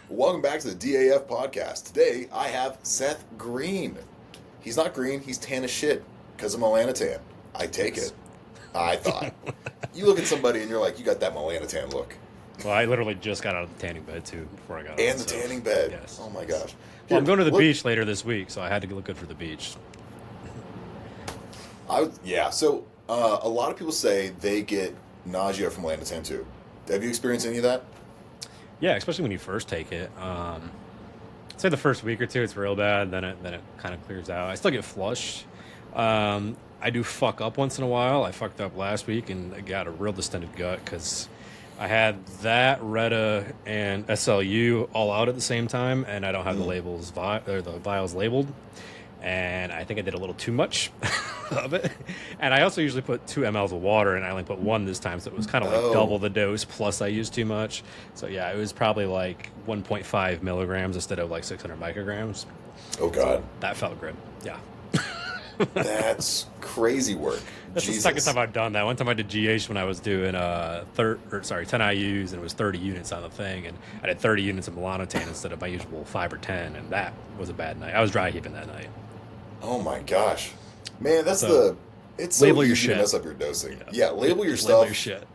Welcome back to the DAF podcast. Today I have Seth Green. He's not green, he's tan as shit because of melanotan. I take it. I thought. You look at somebody and you're like, you got that melanotan look. Well, I literally just got out of the tanning bed too before I got And on, the so, tanning bed. Yes. Oh my gosh. Well, I'm going to the beach later this week, so I had to look good for the beach. So a lot of people say they get nausea from melanotan too. Have you experienced any of that? Yeah, especially when you first take it. Say the first week or two, it's real bad. Then it kind of clears out. I still get flushed. I do fuck up once in a while. I fucked up last week and I got a real distended gut because I had that Retta and SLU all out at the same time, and I don't have the labels or the vials labeled. And I think I did a little too much of it. And I also usually put 2 mLs of water, and I only put 1 this time, so it was kind of like double the dose, plus I used too much. So yeah, it was probably like 1.5 milligrams instead of like 600 micrograms. Oh, God. So that felt good. Yeah. That's crazy work. That's Jesus. the second time I've done that. One time I did GH when I was doing 10 IUs, and it was 30 units on the thing, and I did 30 units of melanotan instead of my usual 5 or 10, and that was a bad night. I was dry heaving that night. Oh my gosh. Man, it's so label your easy to shit. mess up your dosing. Yeah, label your Just stuff. Label your shit.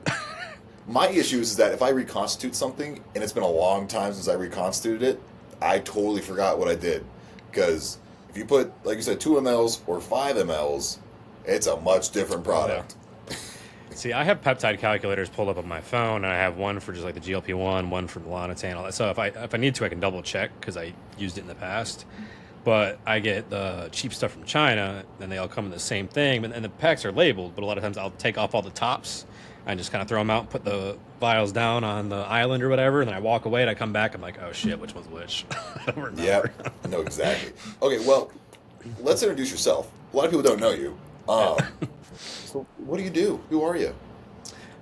My issue is that if I reconstitute something and it's been a long time since I reconstituted it, I totally forgot what I did. Because if you put, like you said, 2 mLs or 5 mLs, it's a much different product. See, I have peptide calculators pulled up on my phone, and I have one for just like the GLP-1, one for melanotan, all that. So if I need to, I can double check because I used it in the past. But I get the cheap stuff from China, and they all come in the same thing. And the packs are labeled, but a lot of times I'll take off all the tops and just kind of throw them out and put the vials down on the island or whatever. And then I walk away, and I come back, I'm like, oh shit, which one's which? I don't remember. Yeah, no, exactly. Okay, well, let's introduce yourself. A lot of people don't know you. So what do you do? Who are you?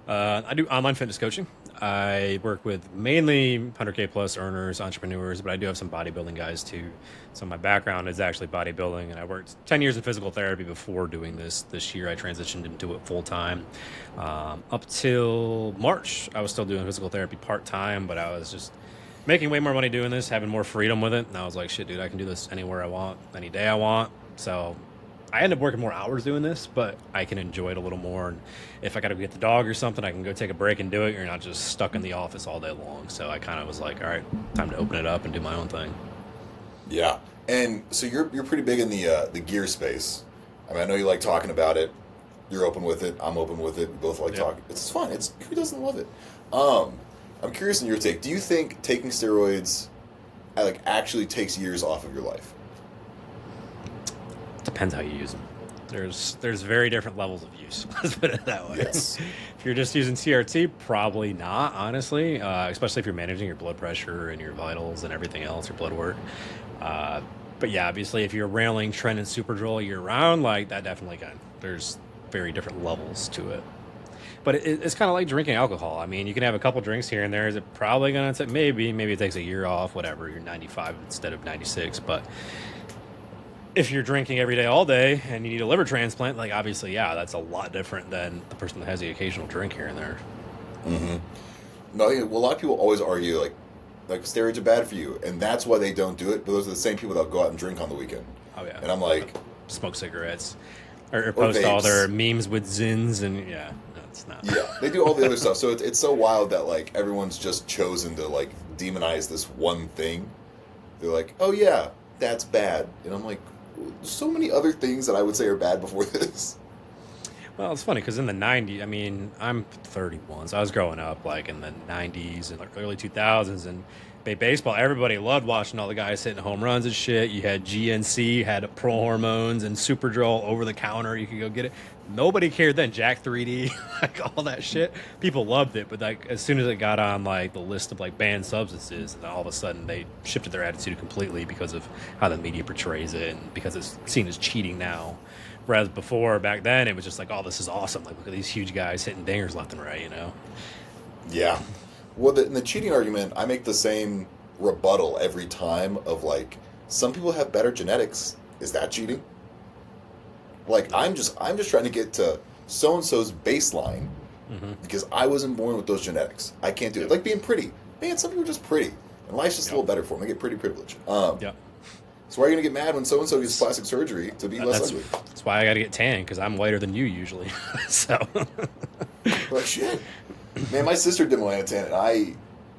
I do online fitness coaching. I work with mainly 100K plus earners, entrepreneurs, but I do have some bodybuilding guys too. So my background is actually bodybuilding, and I worked 10 years in physical therapy before doing this. This year I transitioned into it full time. Up till March, I was still doing physical therapy part time, but I was just making way more money doing this, having more freedom with it. And I was like, shit, dude, I can do this anywhere I want, any day I want. So I end up working more hours doing this, but I can enjoy it a little more. And if I got to get the dog or something, I can go take a break and do it. You're not just stuck in the office all day long. So I kind of was like, all right, time to open it up and do my own thing. Yeah, and so you're pretty big in the gear space. I mean, I know you like talking about it. You're open with it. I'm open with it. We both like talking. It's fun. Who doesn't love it? I'm curious in your take. Do you think taking steroids actually takes years off of your life? Depends how you use them. There's very different levels of use. Let's put it that way. Yes. If you're just using CRT, probably not, honestly, especially if you're managing your blood pressure and your vitals and everything else, your blood work. But yeah, obviously, if you're railing, trend, and Superdrol year-round, like that definitely can. There's very different levels to it. But it's kind of like drinking alcohol. I mean, you can have a couple drinks here and there. Is it probably going to take, maybe it takes a year off, whatever. You're 95 instead of 96, but if you're drinking every day, all day, and you need a liver transplant, like obviously, yeah, that's a lot different than the person that has the occasional drink here and there. Mm-hmm. No, well, a lot of people always argue like steroids are bad for you, and that's why they don't do it. But those are the same people that go out and drink on the weekend. Oh yeah, and I'm like, smoke cigarettes, or post all their memes with Zins, and yeah, no, it's not. Yeah, they do all the other stuff. So it's so wild that like everyone's just chosen to like demonize this one thing. They're like, oh yeah, that's bad, and I'm like, so many other things that I would say are bad before this. Well, it's funny because in the 90s, I mean, I'm 31, so I was growing up like in the 90s and like early 2000s, and baseball, everybody loved watching all the guys hitting home runs and shit. You had GNC, had pro hormones and Superdrol over the counter. You could go get it. Nobody cared then. Jack 3D, like all that shit. People loved it, but like as soon as it got on like the list of like banned substances, and all of a sudden they shifted their attitude completely because of how the media portrays it and because it's seen as cheating now. Whereas before, back then, it was just like, oh, this is awesome. Like, look at these huge guys hitting dingers left and right, you know? Yeah. Well, in the cheating argument, I make the same rebuttal every time of like, some people have better genetics. Is that cheating? Like, I'm just trying to get to so-and-so's baseline because I wasn't born with those genetics. I can't do it. Like being pretty. Man, some people are just pretty. And life's just a little better for them. They get pretty privileged. Yeah. So why are you going to get mad when so-and-so gets plastic surgery to be less ugly? That's why I got to get tan, because I'm whiter than you usually. So. Like, shit. Man, my sister did melanotan, and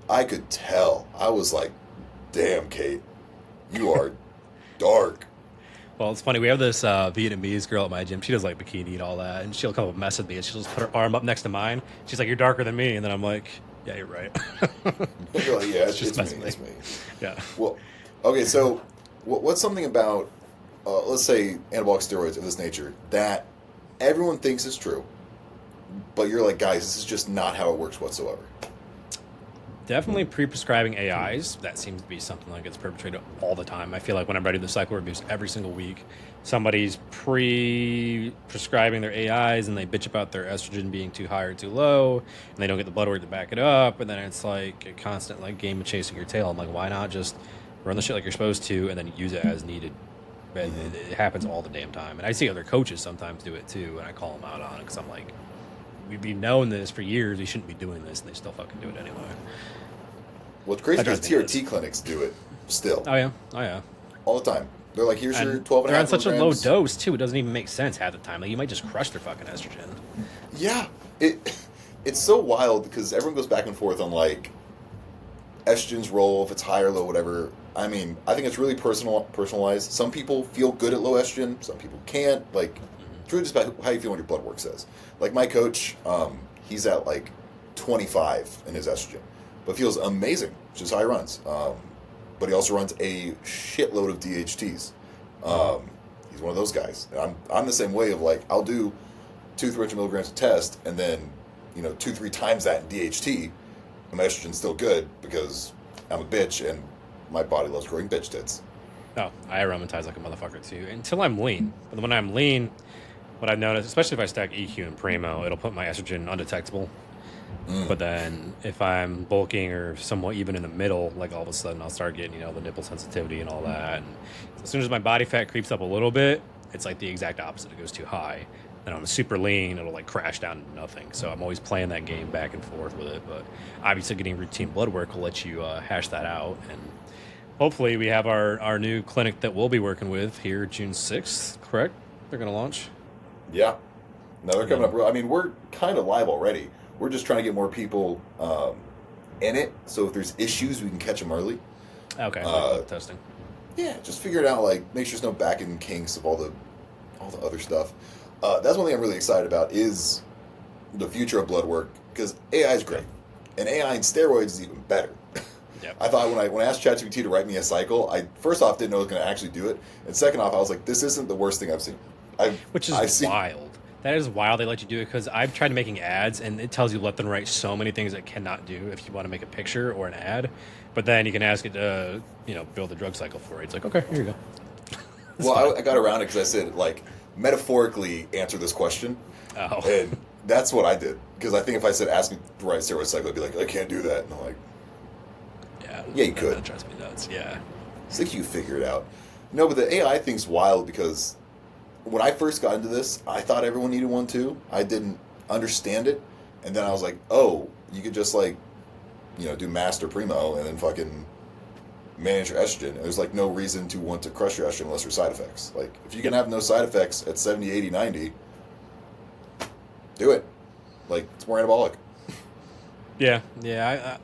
I could tell. I was like, damn, Kate, you are dark. Well, it's funny. We have this Vietnamese girl at my gym. She does like bikini and all that, and she'll come up and mess with me, and she'll just put her arm up next to mine. She's like, "You're darker than me," and then I'm like, "Yeah, you're right." You're like, yeah, it's me. It's me. Yeah. Well, okay. So, what's something about, let's say, anabolic steroids of this nature that everyone thinks is true, but you're like, guys, this is just not how it works whatsoever? Definitely pre-prescribing AIs. That seems to be something that gets perpetrated all the time. I feel like when I'm ready to cycle reviews every single week, somebody's pre-prescribing their AIs and they bitch about their estrogen being too high or too low, and they don't get the blood work to back it up, and then it's like a constant like game of chasing your tail. I'm like, why not just run the shit like you're supposed to and then use it as needed? But it happens all the damn time. And I see other coaches sometimes do it too, and I call them out on it because I'm like, we've known this for years. We shouldn't be doing this, and they still fucking do it anyway. What's crazy is TRT clinics do it still. Oh yeah. All the time. They're like, here's your 12 and a they're half on such a low milligrams. dose too. It doesn't even make sense half the time. Like you might just crush their fucking estrogen. Yeah, it's so wild because everyone goes back and forth on like estrogen's role, if it's high or low, whatever. I mean, I think it's really personalized. Some people feel good at low estrogen, some people can't. Like, it's really just about how you feel when your blood work says. Like my coach, he's at like 25 in his estrogen, but feels amazing, which is how he runs. But he also runs a shitload of DHTs. He's one of those guys. And I'm the same way of like, I'll do 200-300 milligrams of test, and then 2-3 times that in DHT, and my estrogen's still good because I'm a bitch and my body loves growing bitch tits. No, I aromatize like a motherfucker too until I'm lean. But when I'm lean, what I've noticed, especially if I stack EQ and Primo, it'll put my estrogen undetectable. But then if I'm bulking or somewhat even in the middle, like all of a sudden I'll start getting, the nipple sensitivity and all that. And as soon as my body fat creeps up a little bit, it's like the exact opposite. It goes too high. And I'm super lean, it'll like crash down to nothing. So I'm always playing that game back and forth with it. But obviously getting routine blood work will let you hash that out. And hopefully we have our new clinic that we'll be working with here June 6th, correct? They're going to launch? Yeah. No, they're coming up. I mean, we're kind of live already. We're just trying to get more people in it. So if there's issues, we can catch them early. Okay, testing. Yeah, just figure it out. Like, make sure there's no back end kinks of all the other stuff. That's one thing I'm really excited about is the future of blood work, because AI is great, and AI in steroids is even better. Yep. I thought when I asked ChatGPT to write me a cycle, I first off didn't know it was going to actually do it, and second off I was like, this isn't the worst thing I've seen. Which is wild. That is wild they let you do it, because I've tried making ads and it tells you left and right so many things it cannot do if you want to make a picture or an ad. But then you can ask it to, build a drug cycle for you. It's like, okay, here you go. Well, I got around it because I said, like, metaphorically answer this question. Oh. And that's what I did. Because I think if I said ask me to write a steroid cycle, I'd be like, I can't do that. And I'm like, yeah, you could. That drives me nuts, yeah. It's like you figure it out. No, but the AI thing's wild because when I first got into this, I thought everyone needed one too. I didn't understand it. And then I was like, oh, you could just do master primo and then fucking manage your estrogen. There's like no reason to want to crush your estrogen unless there's side effects. Like if you can have no side effects at 70, 80, 90, do it. Like it's more anabolic. Yeah.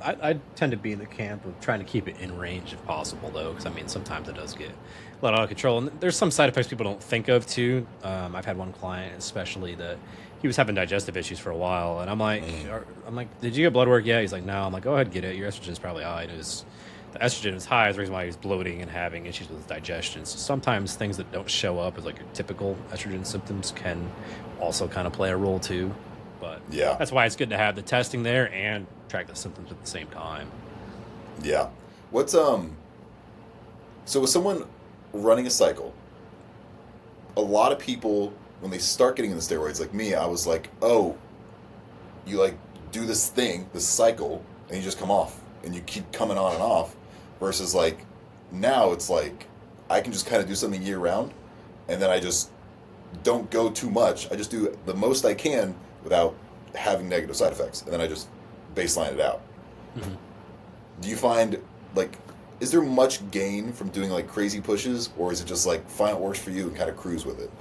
I tend to be in the camp of trying to keep it in range if possible, though, because sometimes it does get a lot out of control. And there's some side effects people don't think of too. I've had one client especially that he was having digestive issues for a while, and I'm like, did you get blood work yet? He's like, no. I'm like, go ahead, get it. Your estrogen is probably high. And the estrogen is high is the reason why he's bloating and having issues with his digestion. So sometimes things that don't show up as like your typical estrogen symptoms can also kind of play a role too. But yeah, that's why it's good to have the testing there and track the symptoms at the same time. Yeah. So with someone running a cycle, a lot of people, when they start getting into steroids, like me, I was like, oh, you like do this thing, this cycle, and you just come off, and you keep coming on and off, versus like now it's like I can just kind of do something year round, and then I just don't go too much. I just do the most I can without having negative side effects, and then I just baseline it out. Mm-hmm. Do you find like, is there much gain from doing like crazy pushes, or is it just like find what works for you and kind of cruise with it?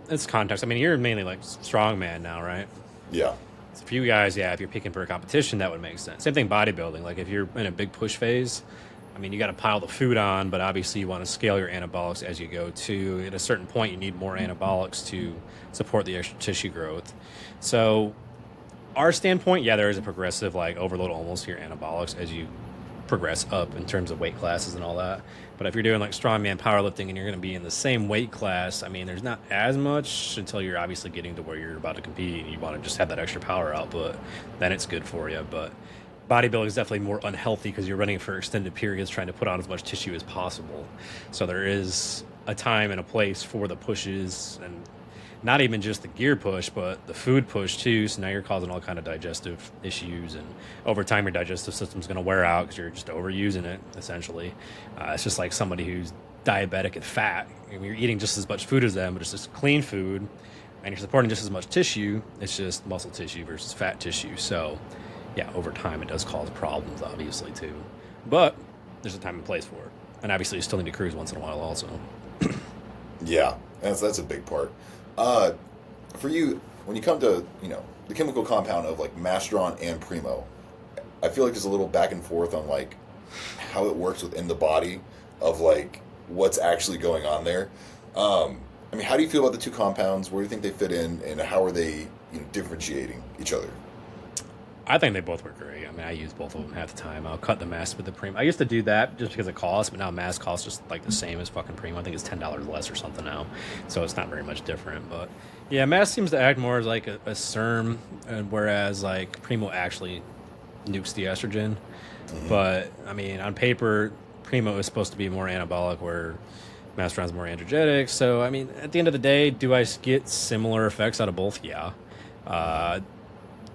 It's context. I mean, you're mainly like strongman now, right? Yeah. So for you guys, yeah, if you're peaking for a competition, that would make sense. Same thing bodybuilding. Like if you're in a big push phase, I mean, you got to pile the food on, but obviously you want to scale your anabolics as you go too. At a certain point, you need more anabolics to support the extra tissue growth. So our standpoint, yeah, there is a progressive like overload almost to your anabolics as you progress up in terms of weight classes and all that. But if you're doing like strongman powerlifting and you're going to be in the same weight class, I mean, there's not as much until you're obviously getting to where you're about to compete and you want to just have that extra power output. Then it's good for you. But bodybuilding is definitely more unhealthy because you're running for extended periods trying to put on as much tissue as possible. So there is a time and a place for the pushes, and not even just the gear push, but the food push too. So now you're causing all kind of digestive issues, and over time your digestive system's going to wear out because you're just overusing it. Essentially, it's just like somebody who's diabetic and fat. I mean, you're eating just as much food as them, but it's just clean food, and you're supporting just as much tissue. It's just muscle tissue versus fat tissue. So, yeah, over time it does cause problems, obviously too. But there's a time and place for it, and obviously you still need to cruise once in a while, also. Yeah, that's a big part. For you, when you come to, the chemical compound of like Mastron and Primo, I feel like there's a little back and forth on like how it works within the body of like what's actually going on there. I mean, how do you feel about the two compounds? Where do you think they fit in, and how are they, differentiating each other? I think they both work great. I mean, I use both of them half the time. I'll cut the mask with the Primo. I used to do that just because it costs, but now mask costs just like the same as fucking Primo. I think it's $10 less or something now, so it's not very much different. But yeah, mask seems to act more as like a serum, and whereas like Primo actually nukes the estrogen. Mm-hmm. But I mean, on paper, Primo is supposed to be more anabolic, where Mastron's more androgenic. So I mean, at the end of the day, do I get similar effects out of both? Yeah.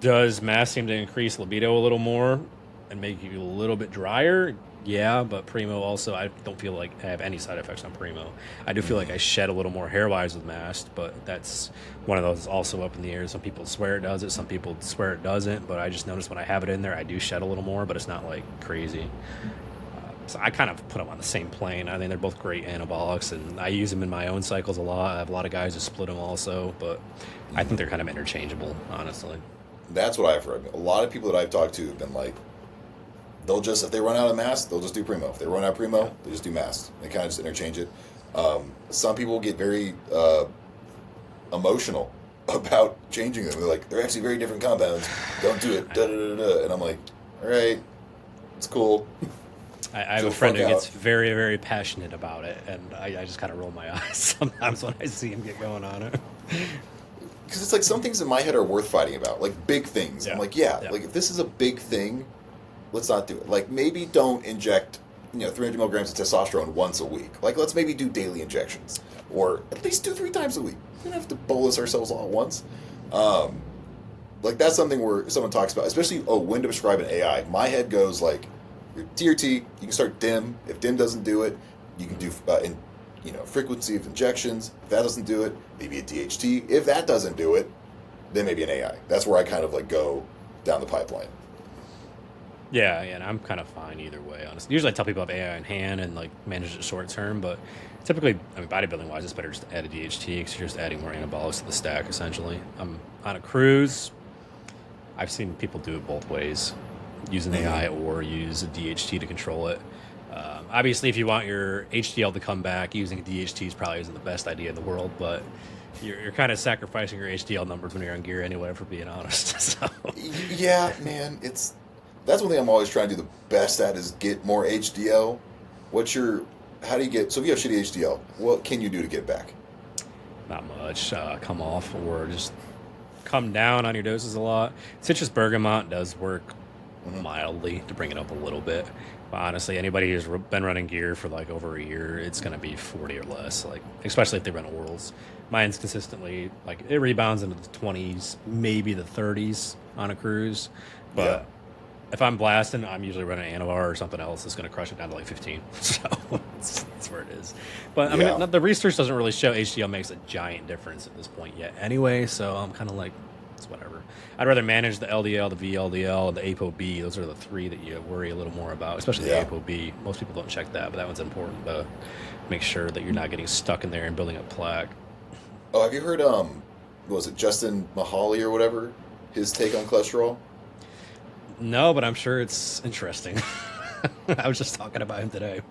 Does mass seem to increase libido a little more and make you a little bit drier? Yeah, but Primo also, I don't feel like I have any side effects on Primo. I do feel like I shed a little more hair-wise with mast, but that's one of those also up in the air. Some people swear it does it, some people swear it doesn't, but I just noticed when I have it in there, I do shed a little more, but it's not like crazy. So I kind of put them on the same plane. I think they're both great anabolics, and I use them in my own cycles a lot. I have a lot of guys who split them also, but I think they're kind of interchangeable, honestly. That's what I've heard. A lot of people that I've talked to have been like, they'll just, if they run out of mass, they'll just do Primo. If they run out of Primo, they just do mass. They kind of just interchange it. Some people get very emotional about changing them. They're like, they're actually very different compounds. Don't do it. Da, da, da, da. And I'm like, all right, it's cool. I have a friend who gets very, very passionate about it, and I just kind of roll my eyes sometimes when I see him get going on it. Because it's like some things in my head are worth fighting about, like big things. Yeah. I'm like, like if this is a big thing, let's not do it. Like maybe don't inject, 300 milligrams of testosterone once a week. Like let's maybe do daily injections, or at least 2-3 times a week. We don't have to bolus ourselves all at once. Like that's something where someone talks about, especially when to prescribe an AI. My head goes like, your TRT, you can start DIM. If DIM doesn't do it, you can do frequency of injections. If that doesn't do it, maybe a DHT. If that doesn't do it, then maybe an AI. That's where I kind of like go down the pipeline. Yeah, and I'm kind of fine either way, honestly. Usually I tell people I have AI in hand and like manage it short term, but typically, I mean, bodybuilding wise, it's better just to add a DHT because you're just adding more anabolics to the stack, essentially. On a cruise, I've seen people do it both ways. Use an AI or use a DHT to control it. Obviously, if you want your HDL to come back, using a DHT probably isn't the best idea in the world, but you're kind of sacrificing your HDL numbers when you're on gear anyway, for being honest. So. Yeah, man, that's one thing I'm always trying to do the best at is get more HDL. How do you get, so if you have shitty HDL, what can you do to get it back? Not much. Come off or just come down on your doses a lot. Citrus bergamot does work mildly to bring it up a little bit. But honestly, anybody who's been running gear for like over a year, it's going to be 40 or less, like especially if they run orals. Mine's consistently, like it rebounds into the 20s, maybe the 30s on a cruise. But if I'm blasting, I'm usually running Anavar or something else that's going to crush it down to like 15. So that's where it is. But I mean, the research doesn't really show HDL makes a giant difference at this point yet anyway. So I'm kind of like, it's whatever. I'd rather manage the LDL, the VLDL, and the ApoB. Those are the three that you worry a little more about, especially the ApoB. Most people don't check that, but that one's important to make sure that you're not getting stuck in there and building up plaque. Oh, have you heard, what was it, Justin Mahali or whatever? His take on cholesterol? No, but I'm sure it's interesting. I was just talking about him today.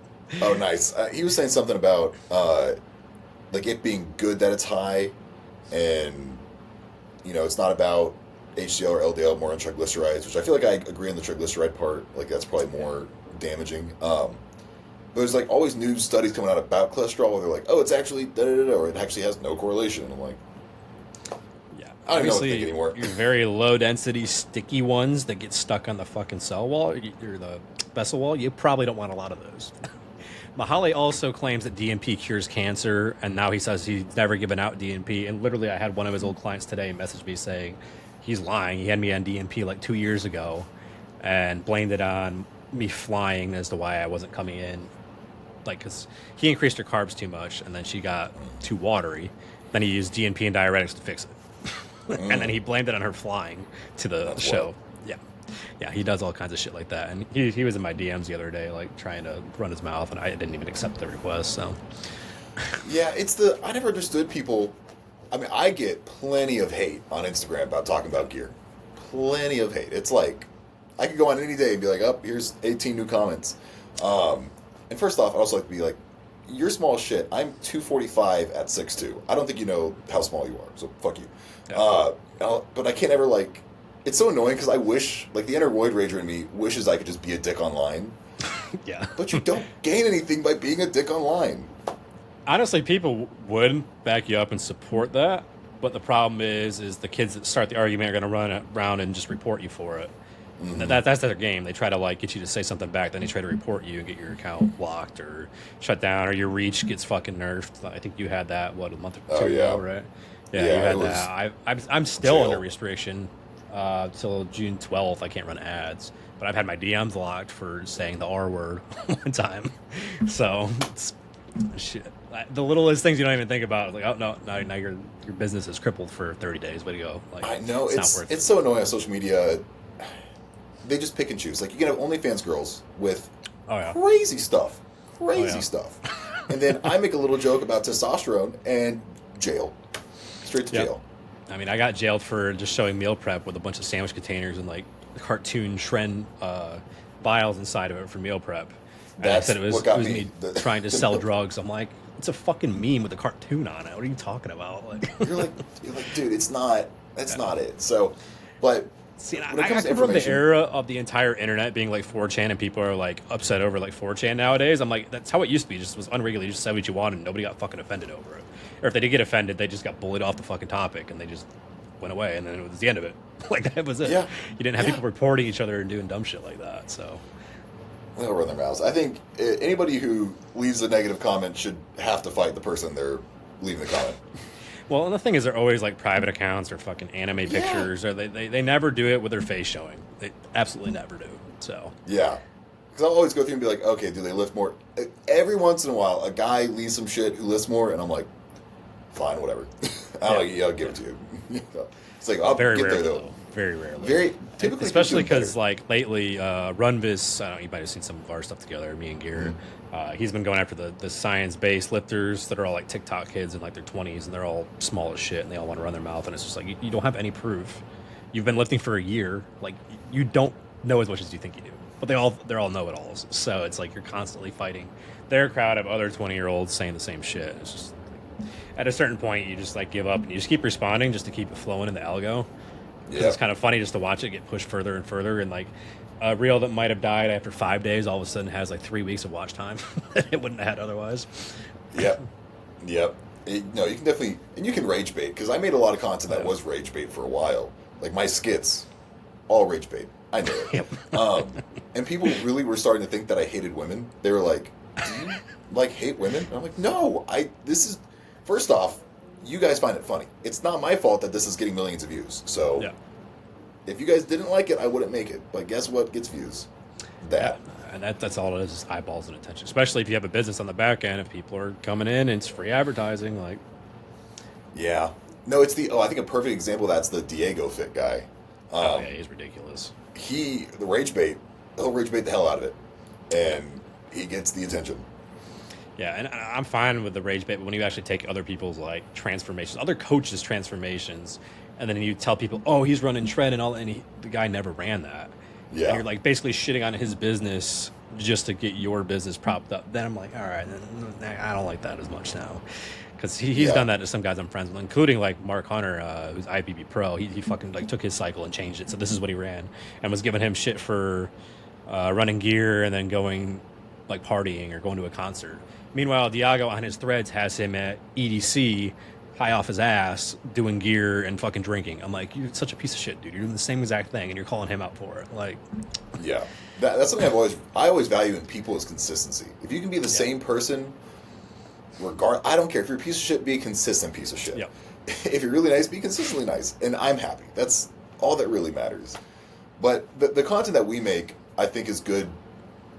Oh, nice. He was saying something about like it being good that it's high, and it's not about HDL or LDL, more on triglycerides, which I feel like I agree on the triglyceride part. Like that's probably more damaging. But there's like always new studies coming out about cholesterol where they're like, oh, it's actually da da da, or it actually has no correlation. And I'm like, I don't know what to think anymore. Your very low density sticky ones that get stuck on the fucking cell wall or the vessel wall, you probably don't want a lot of those. Mahali also claims that DNP cures cancer, and now he says he's never given out DNP. And literally, I had one of his old clients today message me saying he's lying. He had me on DNP like 2 years ago and blamed it on me flying as to why I wasn't coming in. Like, because he increased her carbs too much, and then she got too watery. Then he used DNP and diuretics to fix it. And then he blamed it on her flying to the show. Yeah, he does all kinds of shit like that. And he was in my DMs the other day, like, trying to run his mouth, and I didn't even accept the request, so. Yeah, I never understood people. I mean, I get plenty of hate on Instagram about talking about gear. Plenty of hate. It's like, I could go on any day and be like, oh, here's 18 new comments. And first off, I also like to be like, you're small as shit. I'm 245 at 6'2". I don't think you know how small you are, so fuck you. Yeah. But I can't ever, like, it's so annoying because I wish, like, the inner void rager in me wishes I could just be a dick online. Yeah. But you don't gain anything by being a dick online. Honestly, people would back you up and support that, but the problem is the kids that start the argument are going to run around and just report you for it. Mm-hmm. That's their game. They try to, like, get you to say something back, then they try to report you and get your account blocked or shut down, or your reach gets fucking nerfed. I think you had that, a month or two ago, right? Yeah, you had that. I'm still under restriction till June 12th. I can't run ads, but I've had my DMs locked for saying the R word one time. So it's shit. The littlest things you don't even think about. Like, oh no, now your business is crippled for 30 days. Way to go! Like, I know it's so annoying on social media. They just pick and choose. Like, you can have OnlyFans girls with crazy stuff, and then I make a little joke about testosterone and jail. Straight to jail. I mean, I got jailed for just showing meal prep with a bunch of sandwich containers and, like, cartoon Shren vials inside of it for meal prep. And I said it was me trying to sell drugs. I'm like, it's a fucking meme with a cartoon on it. What are you talking about? Like, you're like, dude, it's not. That's not it. So, but. See, I come from the era of the entire internet being like 4chan, and people are like upset over like 4chan nowadays. I'm like, that's how it used to be. It just was unregulated. You just said what you wanted, and nobody got fucking offended over it. Or if they did get offended, they just got bullied off the fucking topic, and they just went away, and then it was the end of it. Like, that was it. Yeah. You didn't have people reporting each other and doing dumb shit like that. So they'll run their mouths. I think anybody who leaves a negative comment should have to fight the person they're leaving the comment. Well, and the thing is, they're always like private accounts or fucking anime pictures, or they never do it with their face showing. They absolutely never do. So yeah, because I'll always go through and be like, okay, do they lift more? Every once in a while, a guy leaves some shit who lifts more, and I'm like, fine, whatever. I'll give it to you. It's like, I'll very get rarely, there though. Very rarely. Very typically, especially because like lately, Runvis. I don't know. You might have seen some of our stuff together. Me and Gear. He's been going after the science-based lifters that are all like TikTok kids in like their 20s, and they're all small as shit, and they all want to run their mouth, and it's just like you don't have any proof. You've been lifting for a year. Like, you don't know as much as you think you do. But they're all know-it-alls. So it's like you're constantly fighting their crowd of other 20-year-olds saying the same shit. It's just like, at a certain point, you just like give up and you just keep responding just to keep it flowing in the algo. Yeah. It's kind of funny just to watch it get pushed further and further, and like a reel that might have died after 5 days all of a sudden has like 3 weeks of watch time that it wouldn't have had otherwise. Yep. You can definitely, and you can rage bait, because I made a lot of content that was rage bait for a while. Like my skits, all rage bait. I know it. Yep. And people really were starting to think that I hated women. They were like, do you like hate women? And I'm like, no, first off, you guys find it funny. It's not my fault that this is getting millions of views. So if you guys didn't like it, I wouldn't make it. But guess what gets views? That. Yeah, and that's all it is eyeballs and attention. Especially if you have a business on the back end. If people are coming in and it's free advertising, like. Yeah. No, it's the. Oh, I think a perfect example of that's the Diego Fit guy. Oh yeah, he's ridiculous. The rage bait, he'll rage bait the hell out of it, and he gets the attention. Yeah, and I'm fine with the rage bait, but when you actually take other people's like transformations, other coaches' transformations, and then you tell people, "Oh, he's running tread and all," and the guy never ran that. Yeah, And you're like basically shitting on his business just to get your business propped up. Then I'm like, all right, I don't like that as much now. Because he's done that to some guys I'm friends with, including like Mark Hunter, who's IFBB Pro. He fucking like took his cycle and changed it. So this is what he ran, and was giving him shit for running gear and then going like partying or going to a concert. Meanwhile, Diago on his threads has him at EDC, high off his ass, doing gear and fucking drinking. I'm like, you're such a piece of shit, dude. You're doing the same exact thing, and you're calling him out for it. Like, yeah, that's something I always value in people is consistency. If you can be the same person. I don't care if you're a piece of shit, be a consistent piece of shit. Yep. If you're really nice, be consistently nice, and I'm happy. That's all that really matters. But the content that we make, I think, is good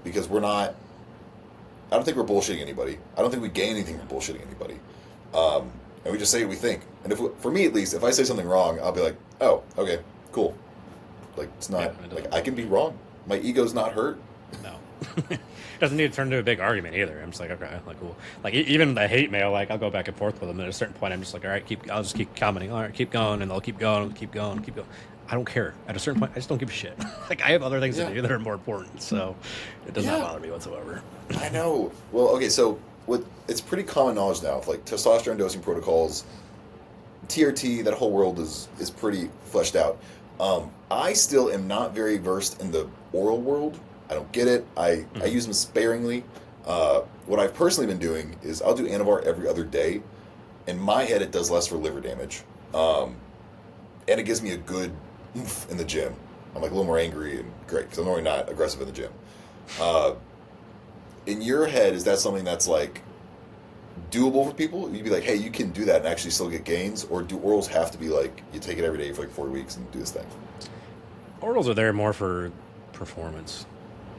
because we're not. I don't think we're bullshitting anybody. I don't think we gain anything from bullshitting anybody. And we just say what we think. And for me at least, if I say something wrong, I'll be like, "Oh, okay, cool." Like it's not like I can be wrong. My ego's not hurt. No. Doesn't need to turn into a big argument either. I'm just like, okay, like cool. Like even the hate mail, like I'll go back and forth with them. At a certain point, I'm just like, all right, I'll just keep commenting. All right, keep going, and they'll keep going, keep going, keep going. I don't care. At a certain point, I just don't give a shit. Like I have other things to do that are more important, so it does not bother me whatsoever. I know. Well, okay, so it's pretty common knowledge now. Like testosterone dosing protocols, TRT, that whole world is pretty fleshed out. I still am not very versed in the oral world. I don't get it. I use them sparingly. What I've personally been doing is I'll do Anavar every other day. In my head, it does less for liver damage. And it gives me a good oomph in the gym. I'm like a little more angry and great because I'm normally not aggressive in the gym. In your head, is that something that's like doable for people? You'd be like, hey, you can do that and actually still get gains? Or do orals have to be like, you take it every day for like 4 weeks and do this thing? Orals are there more for performance.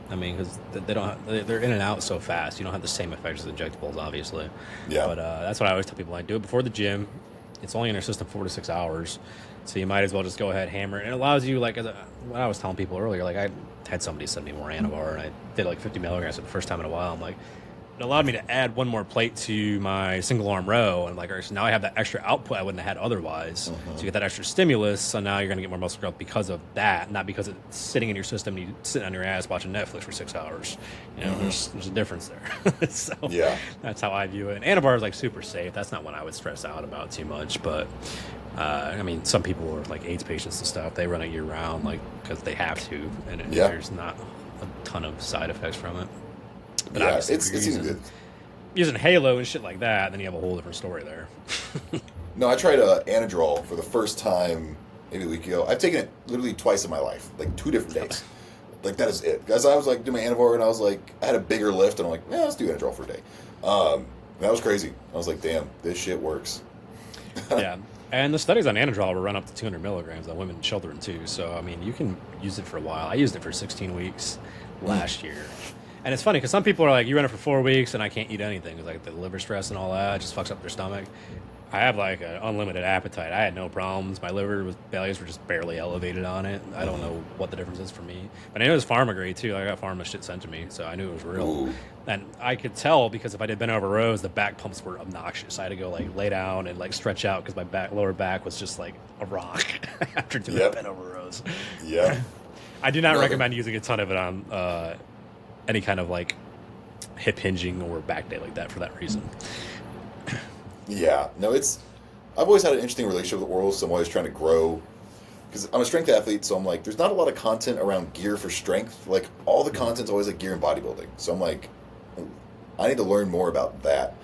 I mean, because they're in and out so fast. You don't have the same effects as injectables, obviously. Yeah. But that's what I always tell people. I do it before the gym. It's only in your system 4 to 6 hours, so you might as well just go ahead, hammer it. And it allows you, like, what I was telling people earlier, like I had somebody send me more Anavar, and I did like 50 milligrams for the first time in a while. I'm like, it allowed me to add one more plate to my single arm row, and like, so now I have that extra output I wouldn't have had otherwise. So you get that extra stimulus, so now you're going to get more muscle growth because of that, not because it's sitting in your system and you sitting on your ass watching Netflix for 6 hours. You know, there's a difference there. So that's how I view it. And Anavar is like super safe. That's not one I would stress out about too much, but I mean, some people are like AIDS patients and stuff. They run it year round, like because they have to, and there's not a ton of side effects from it. But obviously, if you're using Halo and shit like that, then you have a whole different story there. No, I tried Anadrol for the first time maybe a week ago. I've taken it literally twice in my life, like 2 different days. Like, that is it. Because I was like, doing my Anavar, and I was like, I had a bigger lift, and I'm like, let's do Anadrol for a day. That was crazy. I was like, damn, this shit works. Yeah. And the studies on Anadrol were run up to 200 milligrams on women and children, too. So, I mean, you can use it for a while. I used it for 16 weeks last year. And it's funny because some people are like, you run it for 4 weeks and I can't eat anything. It's like the liver stress and all that just fucks up their stomach. I have like an unlimited appetite. I had no problems. My values were just barely elevated on it. I don't know what the difference is for me. But I know it was pharma grade too. I got pharma shit sent to me, so I knew it was real. Ooh. And I could tell because if I did bent over rows, the back pumps were obnoxious. I had to go like lay down and like stretch out because my lower back was just like a rock after doing bent over rows. Yeah. I do not recommend using a ton of it on any kind of like hip hinging or back day like that for that reason. Yeah, no, I've always had an interesting relationship with orals, so I'm always trying to grow, because I'm a strength athlete, so I'm like, there's not a lot of content around gear for strength. Like, all the content's always like gear and bodybuilding, so I'm like, I need to learn more about that.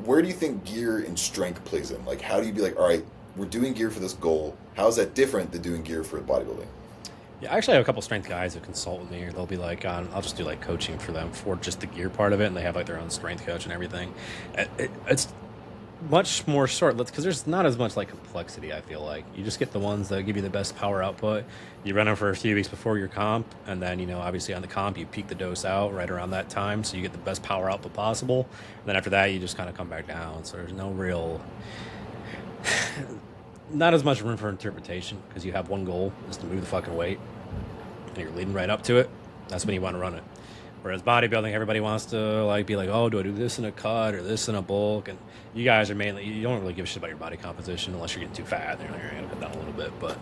Where do you think gear and strength plays in? Like, how do you be like, all right, we're doing gear for this goal, how is that different than doing gear for bodybuilding? Yeah, I actually have a couple strength guys who consult with me, or they'll be like, I'll just do like coaching for them for just the gear part of it, and they have like their own strength coach and everything. It's much more short because there's not as much like complexity. I feel like you just get the ones that give you the best power output. You run them for a few weeks before your comp, and then obviously on the comp you peak the dose out right around that time, so you get the best power output possible. And then after that you just kind of come back down. So there's no real Not as much room for interpretation because you have one goal is to move the fucking weight, and you're leading right up to it. That's when you want to run it. Whereas bodybuilding, everybody wants to like be like, oh, do I do this in a cut or this in a bulk? And you guys are mainly, you don't really give a shit about your body composition unless you're getting too fat. You're going to cut down a little bit. But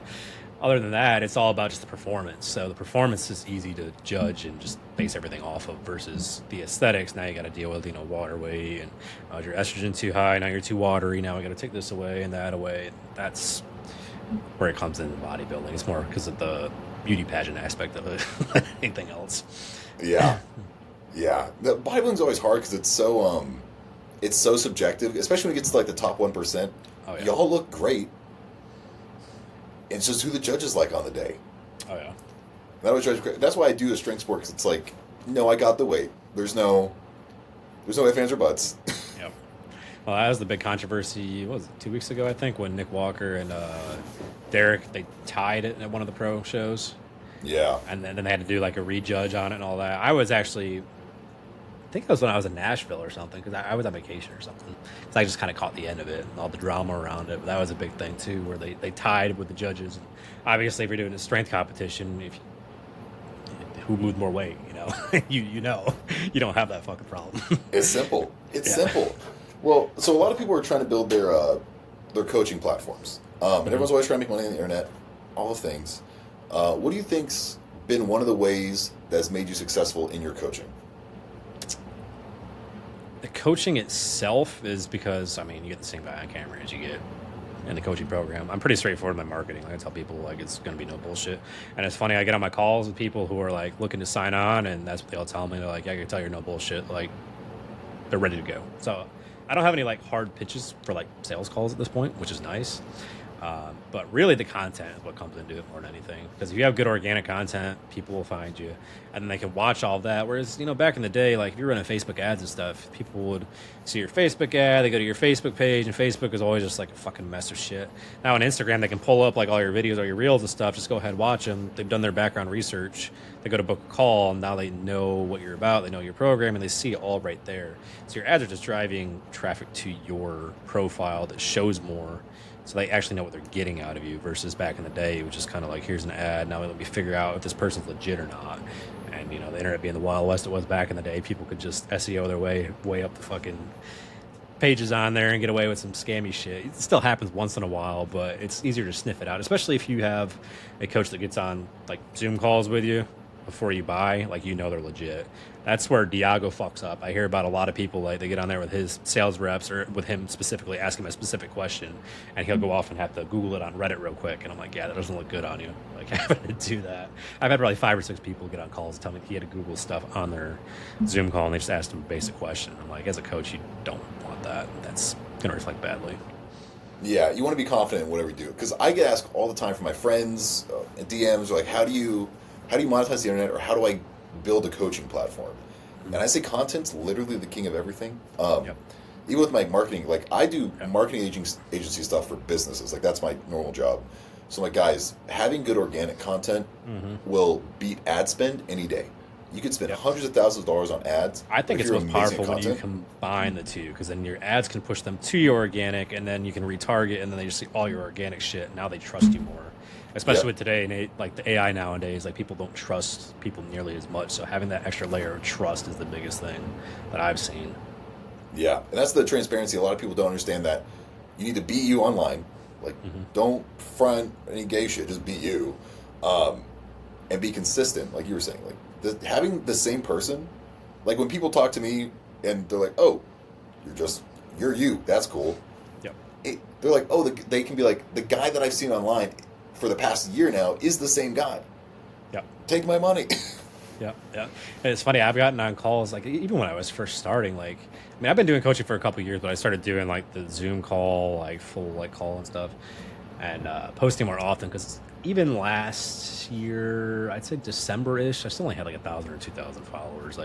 other than that, it's all about just the performance. So the performance is easy to judge and just base everything off of versus the aesthetics. Now you got to deal with, water weight and is your estrogen too high? Now you're too watery. Now we got to take this away and that away. And that's where it comes into bodybuilding. It's more because of the beauty pageant aspect of it than anything else. Yeah. Yeah. The bodybuilding's always hard because it's so subjective, especially when it gets to like the top 1%. Oh, yeah. Y'all look great. It's just who the judges like on the day. Oh, yeah. That's why I do the strength sport, because it's like, no, I got the weight. There's no ifs, ands, or buts. Yep. Well, that was the big controversy, what was it, 2 weeks ago, I think, when Nick Walker and Derek, they tied it at one of the pro shows. Yeah. And then they had to do like a rejudge on it and all that. I was actually, I think it was when I was in Nashville or something, because I was on vacation or something. Because I just kind of caught the end of it and all the drama around it. But that was a big thing too, where they tied with the judges. And obviously, if you're doing a strength competition, who moved more weight, you don't have that fucking problem. It's simple. It's simple. Well, so a lot of people are trying to build their coaching platforms, and everyone's always trying to make money on the internet, all the things. What do you think's been one of the ways that's made you successful in your coaching? The coaching itself is because, you get the same guy on camera as you get in the coaching program. I'm pretty straightforward in my marketing. I tell people, it's going to be no bullshit. And it's funny, I get on my calls with people who are, looking to sign on, and that's what they all tell me. They're like, I can tell you're no bullshit. They're ready to go. So I don't have any, hard pitches for, sales calls at this point, which is nice. But really the content is what comes into it more than anything. Because if you have good organic content, people will find you. And then they can watch all of that. Whereas, back in the day, if you're running Facebook ads and stuff, people would see your Facebook ad, they go to your Facebook page, and Facebook is always just a fucking mess of shit. Now on Instagram, they can pull up all your videos, all your reels and stuff, just go ahead and watch them. They've done their background research. They go to book a call, and now they know what you're about, they know your program, and they see it all right there. So your ads are just driving traffic to your profile that shows more. So they actually know what they're getting out of you versus back in the day, it was just kind of here's an ad. Now let me figure out if this person's legit or not. And, the internet being the Wild West it was back in the day, people could just SEO their way up the fucking pages on there and get away with some scammy shit. It still happens once in a while, but it's easier to sniff it out, especially if you have a coach that gets on Zoom calls with you before you buy, they're legit. That's where Diago fucks up. I hear about a lot of people, they get on there with his sales reps or with him specifically, ask him a specific question, and he'll go off and have to Google it on Reddit real quick. And I'm like, yeah, that doesn't look good on you. Having to do that. I've had probably 5 or 6 people get on calls and tell me he had to Google stuff on their Zoom call, and they just asked him a basic question. I'm like, as a coach, you don't want that. That's going to reflect badly. Yeah, you want to be confident in whatever you do. Because I get asked all the time from my friends and DMs, how do you monetize the internet, or how do I build a coaching platform? And I say content's literally the king of everything. Even with my marketing, I do marketing agency stuff for businesses. That's my normal job. So guys, having good organic content will beat ad spend any day. You could spend hundreds of thousands of dollars on ads. I think it's most powerful when you combine the two, because then your ads can push them to your organic, and then you can retarget, and then they just see all your organic shit. Now they trust you more. Especially with today, and the AI nowadays, people don't trust people nearly as much. So having that extra layer of trust is the biggest thing that I've seen. Yeah, and that's the transparency. A lot of people don't understand that you need to be you online. Don't front any gay shit. Just be you, and be consistent. Like you were saying, having the same person. When people talk to me and they're like, "Oh, you're you. That's cool." Yep. They're like, "Oh, they can be the guy that I've seen online for the past year now is the same guy. Yep. Take my money." Yeah. And it's funny, I've gotten on calls, even when I was first starting, I've been doing coaching for a couple of years, but I started doing, the Zoom call, full, call and stuff, and posting more often, because even last year, I'd say December-ish, I still only had, 1,000 or 2,000 followers,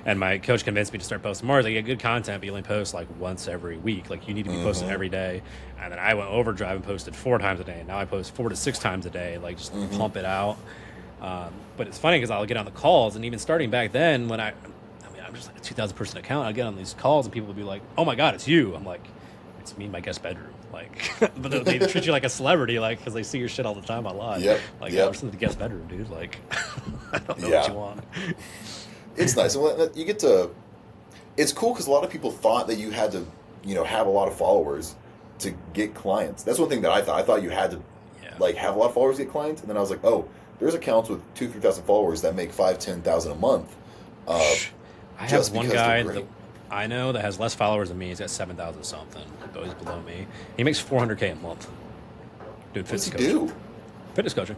and my coach convinced me to start posting more. He's like, yeah, good content, but you only post, once every week. You need to be posting every day. And then I went overdrive and posted 4 times a day, and now I post 4 to 6 times a day, just pump it out. But it's funny because I'll get on the calls, and even starting back then when I'm just a 2,000 person account, I'll get on these calls and people will be like, "Oh my God, it's you." I'm like, it's me in my guest bedroom. Like, but they treat you like a celebrity, like, because they see your shit all the time online. Yep. Like, Yep. I'm in the guest bedroom, dude. Like, I don't know Yeah. what you want. It's nice. And you get to. It's cool because a lot of people thought that you had to, have a lot of followers to get clients. That's one thing that I thought. I thought you had to, like, have a lot of followers to get clients. And then I was like, oh, there's accounts with 2,000-3,000 followers that make 5,000-10,000 a month. I have one guy that I know that has less followers than me. He's got 7,000 something. But he's below me. He makes $400K a month. Dude, what does he do? Fitness coaching.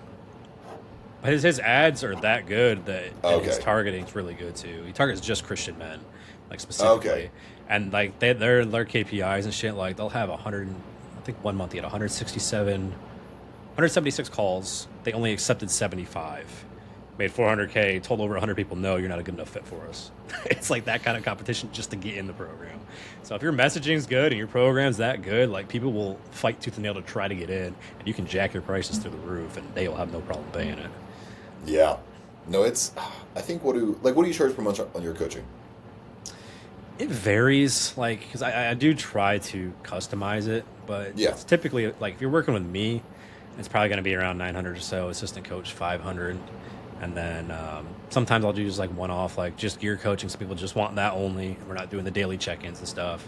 His ads are that good that his targeting is really good too. He targets just Christian men, like specifically. Okay. And like their KPIs and shit, like they'll have 100. I think one month he had 176 calls. They only accepted 75. Made 400K. Told over 100 people, no, you're not a good enough fit for us. It's like that kind of competition just to get in the program. So if your messaging's good and your program's that good, like people will fight tooth and nail to try to get in, and you can jack your prices through the roof, and they will have no problem paying it. Yeah. No, it's. I think what do you charge per month on your coaching? It varies, like, because I do try to customize it, but it's typically, like, if you're working with me, it's probably going to be around 900 or so, assistant coach 500, and then sometimes I'll do just, like, one-off, like, just gear coaching, so people just want that only, we're not doing the daily check-ins and stuff.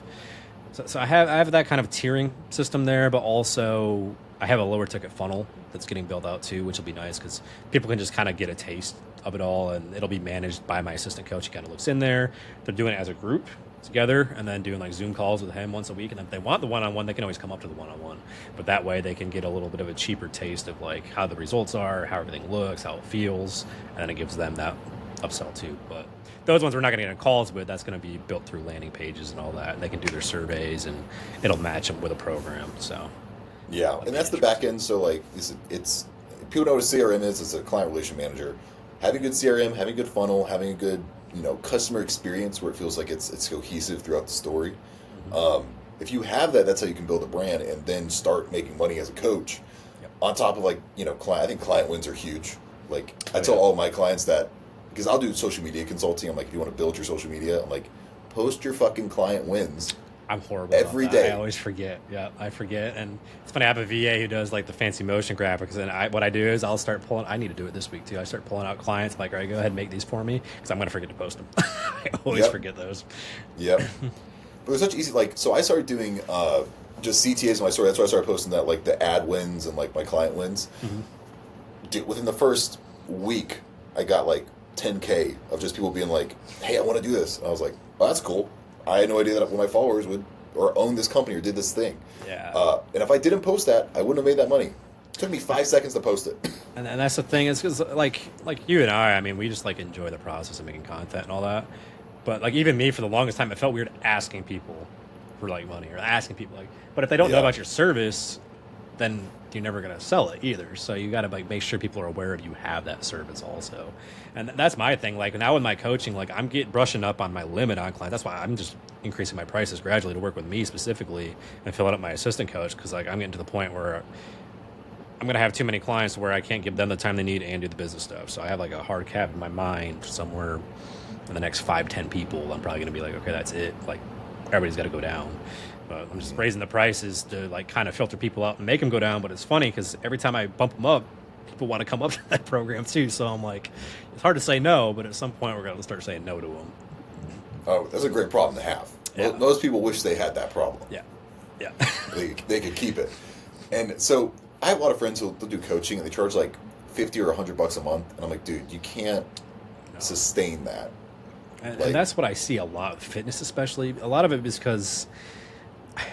So I have that kind of tiering system there, but also I have a lower ticket funnel that's getting built out too, which will be nice because people can just kind of get a taste of it all, and it'll be managed by my assistant coach. He kind of looks in there. They're doing it as a group together and then doing like Zoom calls with him once a week. And if they want the one-on-one, they can always come up to the one-on-one. But that way they can get a little bit of a cheaper taste of like how the results are, how everything looks, how it feels, and then it gives them that upsell too. But those ones we're not going to get in calls with. That's going to be built through landing pages and all that. And they can do their surveys and it'll match them with a program. So yeah, and that's the back end. So like it's people know what a CRM is. It's a client relation manager. Having good CRM, having good funnel, having a good customer experience where it feels like it's cohesive throughout the story. Mm-hmm. If you have that, that's how you can build a brand and then start making money as a coach. Yep. On top of like I think client wins are huge. Like I tell all my clients that. Because I'll do social media consulting. I'm like, if you want to build your social media, I'm like, post your fucking client wins. I'm horrible every about that. day. I always forget. Yeah, I forget. And it's funny, I have a VA who does like the fancy motion graphics. And what I do is I'll start pulling, I need to do it this week too. I start pulling out clients. I'm like, all right, go ahead and make these for me. Because I'm going to forget to post them. I always forget those. Yep. But it was such easy, like, so I started doing just CTAs in my story. That's why I started posting that, like the ad wins and like my client wins. Mm-hmm. Within the first week, I got like 10K of just people being like, hey, I want to do this. And I was like, oh, that's cool. I had no idea that my followers would or own this company or did this thing. Yeah. And if I didn't post that, I wouldn't have made that money. It took me 5 seconds to post it. And that's the thing is because like you and I mean, we just like enjoy the process of making content and all that. But like even me, for the longest time, it felt weird asking people for like money or asking people like. But if they don't know about your service, then you're never going to sell it either. So you got to like make sure people are aware of you have that service also. And that's my thing. Like now with my coaching, like I'm brushing up on my limit on clients. That's why I'm just increasing my prices gradually to work with me specifically and filling up my assistant coach. Cause like I'm getting to the point where I'm going to have too many clients where I can't give them the time they need and do the business stuff. So I have like a hard cap in my mind somewhere in the next 5-10 people. I'm probably going to be like, okay, that's it. Like everybody's got to go down. But I'm just raising the prices to like kind of filter people out and make them go down. But it's funny because every time I bump them up, people want to come up to that program too. So I'm like, it's hard to say no, but at some point we're going to start saying no to them. Oh, that's a great problem to have. Yeah. Most people wish they had that problem. Yeah. Yeah. they could keep it. And so I have a lot of friends who'll do coaching and they charge like $50 or $100 a month. And I'm like, dude, you can't sustain that. And that's what I see a lot with fitness, especially. A lot of it is because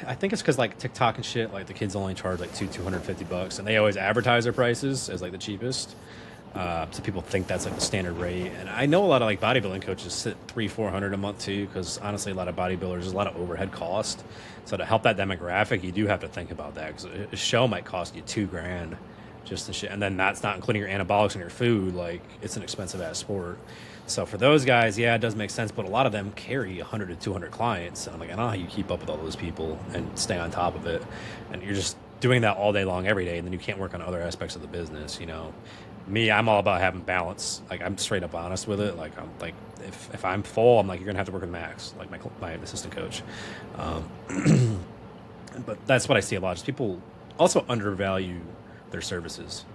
I think it's because like TikTok and shit, like the kids only charge like $250, and they always advertise their prices as like the cheapest. So people think that's like the standard rate. And I know a lot of like bodybuilding coaches sit $300-400 a month too, because honestly, a lot of bodybuilders, there's a lot of overhead cost. So to help that demographic, you do have to think about that, because a show might cost you $2,000 just to shit, and then that's not including your anabolics and your food. Like it's an expensive ass sport. So for those guys, yeah, it does make sense, but a lot of them carry 100 to 200 clients. And I'm like, I don't know how you keep up with all those people and stay on top of it. And you're just doing that all day long, every day, and then you can't work on other aspects of the business, you know. Me, I'm all about having balance. Like I'm straight up honest with it. Like I'm like, if I'm full, I'm like, you're gonna have to work with Max, like my assistant coach. But that's what I see a lot. Is people also undervalue their services.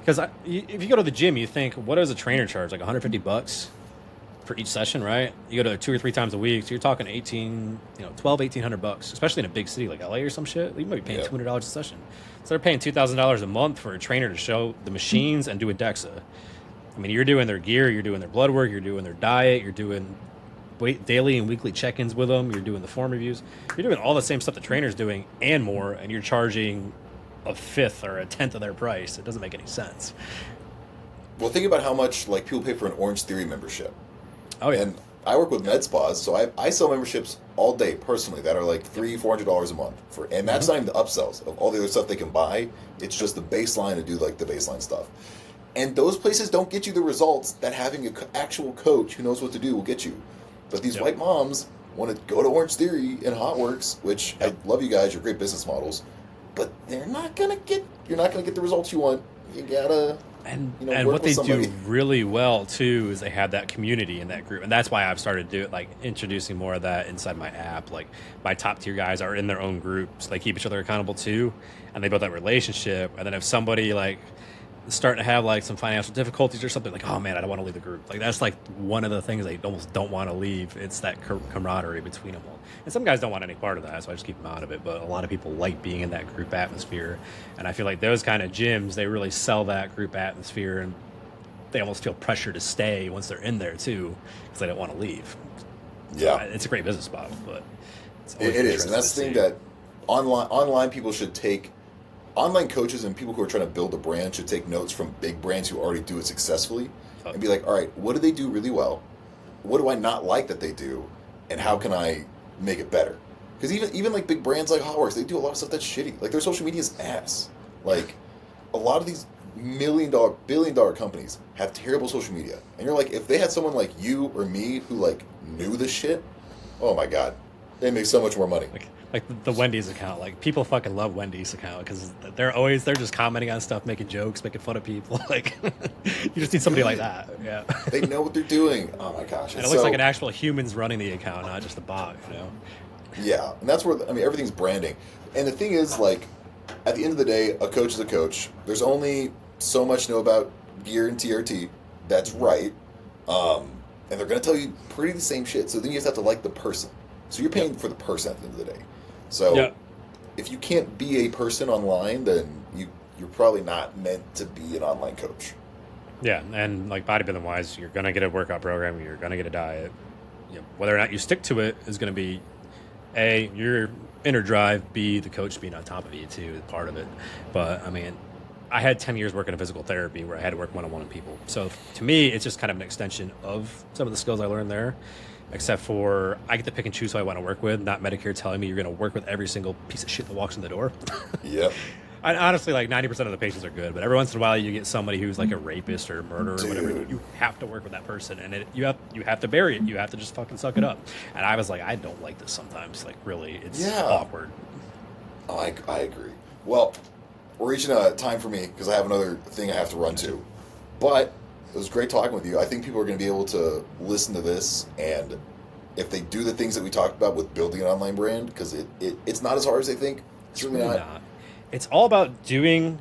Because if you go to the gym, you think, what does a trainer charge? Like $150 for each session, right? You go to 2 or 3 times a week, so you're talking 12, $1,800, especially in a big city like LA or some shit. You might be paying $200 a session. So they're paying $2,000 a month for a trainer to show the machines and do a DEXA. I mean, you're doing their gear, you're doing their blood work, you're doing their diet, you're doing daily and weekly check-ins with them, you're doing the form reviews, you're doing all the same stuff the trainer's doing and more, and you're charging a fifth or a tenth of their price. It doesn't make any sense. Well, think about how much like people pay for an Orange Theory membership. Oh yeah. And I work with med spas, so I sell memberships all day personally that are like $300-$400 a month and that's not even the upsells of all the other stuff they can buy. It's just the baseline to do like the baseline stuff. And those places don't get you the results that having an actual coach who knows what to do will get you. But these white moms want to go to Orange Theory and Hotworks, which I love you guys, you're great business models, but you're not gonna get the results you want. You gotta what they do really well too is they have that community in that group, and that's why I've started introducing more of that inside my app. Like my top tier guys are in their own groups, they keep each other accountable too, and they build that relationship. And then if somebody like starting to have like some financial difficulties or something, like, oh man, I don't want to leave the group. Like that's like one of the things they almost don't want to leave. It's that camaraderie between them all. And some guys don't want any part of that, so I just keep them out of it. But a lot of people like being in that group atmosphere, and I feel like those kind of gyms, they really sell that group atmosphere, and they almost feel pressure to stay once they're in there too, because they don't want to leave. So it's a great business model, but it is, and that's the thing that online people should take. Online coaches and people who are trying to build a brand should take notes from big brands who already do it successfully and be like, all right, what do they do really well? What do I not like that they do? And how can I make it better? Because even like big brands like Hotworks, they do a lot of stuff that's shitty. Like their social media is ass. Like a lot of these billion-dollar companies have terrible social media. And you're like, if they had someone like you or me who like knew this shit, oh my God, they make so much more money. Like the Wendy's account, like people fucking love Wendy's account because they're just commenting on stuff, making jokes, making fun of people. Like you just need somebody like that. Yeah, they know what they're doing. Oh my gosh, and it looks like an actual human's running the account, not just a bot. Yeah, and that's where everything's branding. And the thing is, like, at the end of the day, a coach is a coach. There's only so much to know about gear and TRT. That's right. And they're gonna tell you pretty the same shit. So then you just have to like the person. So you're paying for the person at the end of the day. So if you can't be a person online, then you're probably not meant to be an online coach. Yeah, and like bodybuilding wise, you're gonna get a workout program, you're gonna get a diet. Whether or not you stick to it is gonna be A, your inner drive, B, the coach being on top of you too is part of it. But I mean, I had 10 years working in physical therapy where I had to work one-on-one with people. So to me, it's just kind of an extension of some of the skills I learned there. Except for I get to pick and choose who I want to work with, not Medicare telling me you're going to work with every single piece of shit that walks in the door. Yep. And honestly, like 90% of the patients are good, but every once in a while you get somebody who's like a rapist or a murderer or whatever. You have to work with that person, and you have to bury it. You have to just fucking suck it up. And I was like, I don't like this sometimes. Like really, it's awkward. Oh, I agree. Well, we're reaching a time for me because I have another thing I have to run to. But it was great talking with you. I think people are going to be able to listen to this, and if they do the things that we talked about with building an online brand, because it's not as hard as they think. It's really not. It's all about doing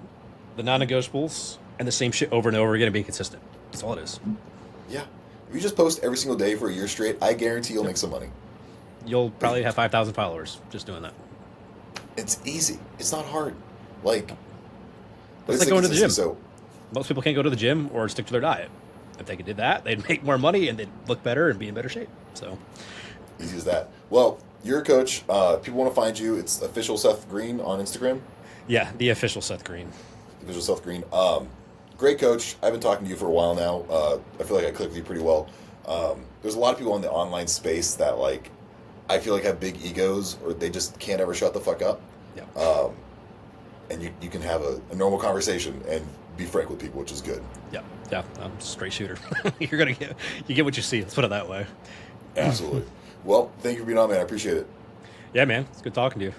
the non-negotiables and the same shit over and over again and being consistent. That's all it is. Yeah. If you just post every single day for a year straight, I guarantee you'll make some money. You'll probably have 5,000 followers just doing that. It's easy. It's not hard. Like, it's like going to the gym. So most people can't go to the gym or stick to their diet. If they could do that, they'd make more money and they'd look better and be in better shape. So easy as that. Well, you're a coach. People want to find you. It's official Seth Green on Instagram. Yeah, the official Seth Green. Official Seth Green. Great coach. I've been talking to you for a while now. I feel like I click with you pretty well. There's a lot of people in the online space that like I feel like have big egos or they just can't ever shut the fuck up. Yeah. And you can have a normal conversation and be frank with people, which is good. Yeah, I'm a straight shooter. You get what you see. Let's put it that way. Absolutely. Well, thank you for being on, man. I appreciate it. Yeah, man. It's good talking to you.